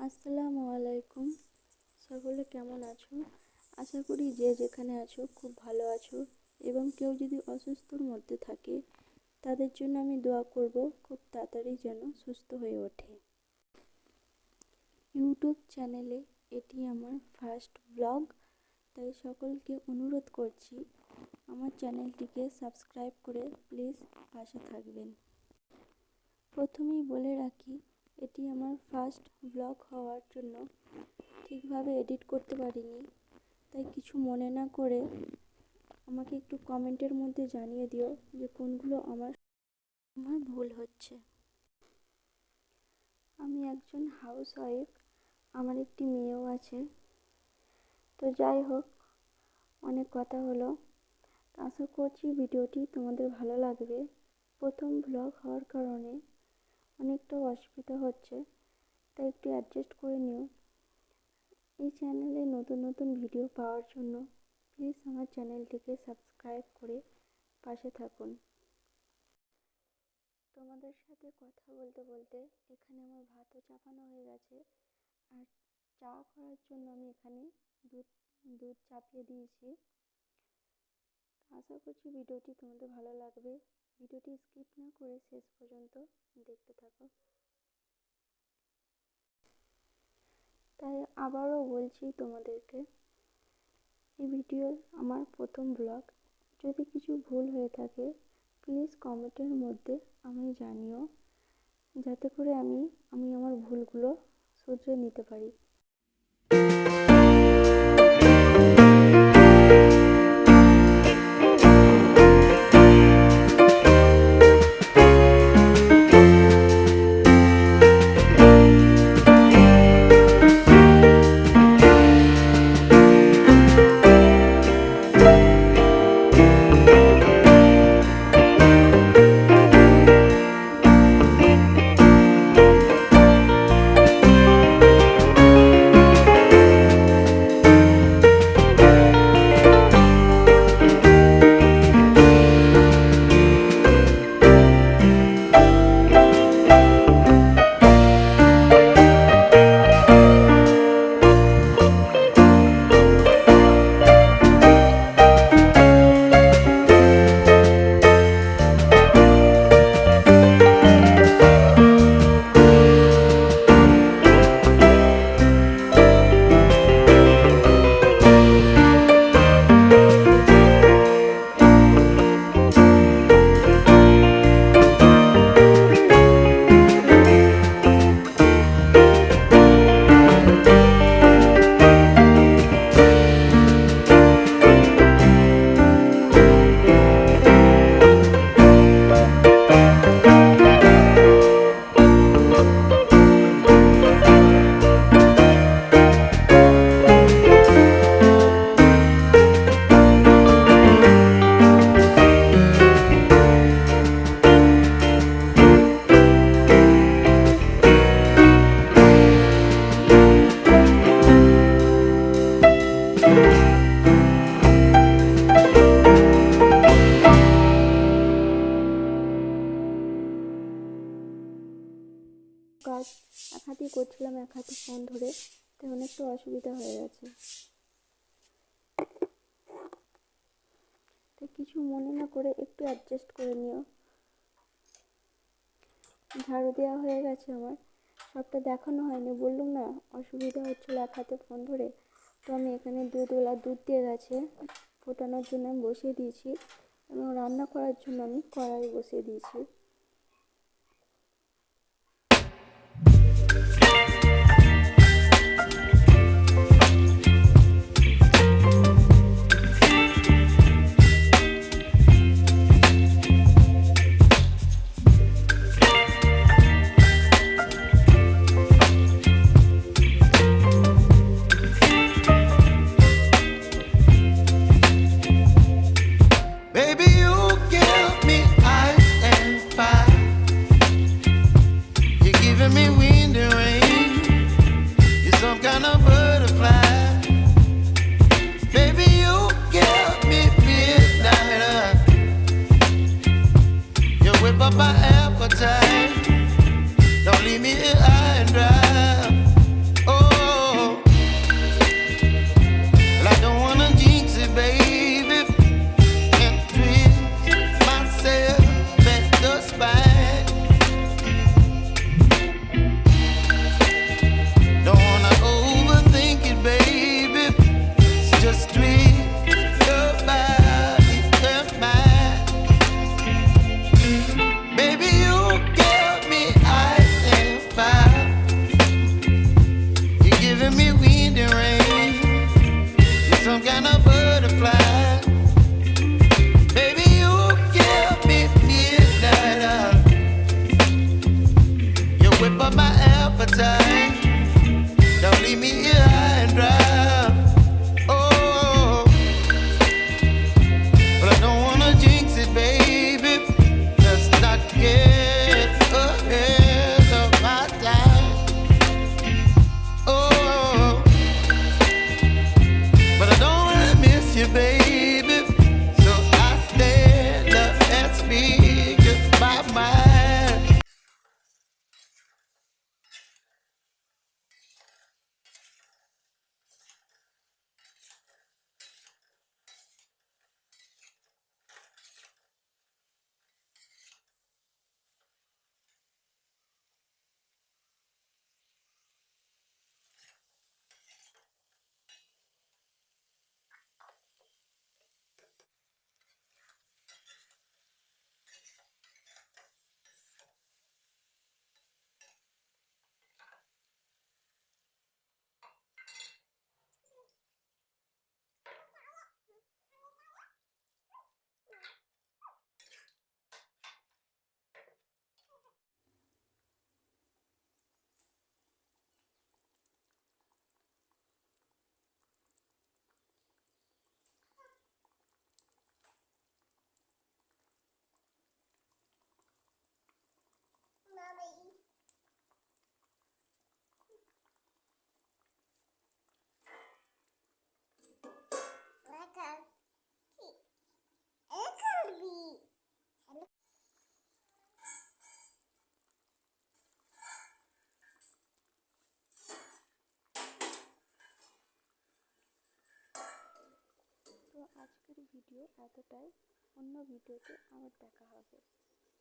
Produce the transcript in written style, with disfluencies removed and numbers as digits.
আসসালামু আলাইকুম। সকলে কেমন আছো? আশা করি যে যেখানে আছো খুব ভালো আছো এবং কেউ যদি অসুস্থর মধ্যে থাকে তাদের জন্য আমি দোয়া করব খুব তাড়াতাড়ি যেন সুস্থ হয়ে ওঠে। ইউটিউব চ্যানেলে এটি আমার ফার্স্ট ব্লগ, তাই সকলকে অনুরোধ করছি আমার চ্যানেলটিকে সাবস্ক্রাইব করে প্লিজ পাশে থাকবেন। প্রথমেই বলে রাখি, এটি আমার ফার্স্ট ব্লগ হওয়ার জন্য ঠিকভাবে এডিট করতে পারিনি, তাই কিছু মনে না করে আমাকে একটু কমেন্টের মধ্যে জানিয়ে দিও যে কোনগুলো আমার ভুল হচ্ছে। আমি একজন হাউসওয়াইফ, আমার একটি মেয়েও আছে। তো যাই হোক, অনেক কথা হলো। আশা করছি ভিডিওটি তোমাদের ভালো লাগবে। প্রথম ব্লগ হওয়ার কারণে অনেকটা অসুবিধা হচ্ছে, তাই একটু অ্যাডজাস্ট করে নিও। এই চ্যানেলে নতুন নতুন ভিডিও পাওয়ার জন্য প্লিজ আমার চ্যানেলটিকে সাবস্ক্রাইব করে পাশে থাকুন। তোমাদের সাথে কথা বলতে বলতে এখানে আমার ভাতও চাপানো হয়ে গেছে, আর চা করার জন্য আমি এখানে দুধ চাপিয়ে দিয়েছি। আশা করছি ভিডিওটি তোমাদের ভালো লাগবে। ভিডিওটি স্কিপ না করে শেষ পর্যন্ত দেখতে থাকো। তাই আবারও বলছি তোমাদেরকে, এই ভিডিও আমার প্রথম ব্লগ। যদি কিছু ভুল হয়ে থাকে প্লিজ কমেন্টের মধ্যে আমায় জানিও, যাতে করে আমি আমার ভুলগুলো শুধরে নিতে পারি। কাজ এক হাতেই করছিলাম, এক হাতে ফোন ধরে, তাই অনেকটা অসুবিধা হয়ে গেছে। তাই কিছু মনে না করে একটু অ্যাডজাস্ট করে নিও। ঝাড়ু দেওয়া হয়ে গেছে আমার, সবটা দেখানো হয়নি, বললাম না অসুবিধা হচ্ছিলো এক হাতে ফোন ধরে। তো আমি এখানে দুধ দিয়ে গেছে, ফোটানোর জন্য আমি বসিয়ে দিয়েছি এবং রান্না করার জন্য আমি কড়াই বসিয়ে দিয়েছি। Baby, you give me ice and তো আজকের ভিডিও এতটাই, অন্য ভিডিওতে আবার দেখা হবে।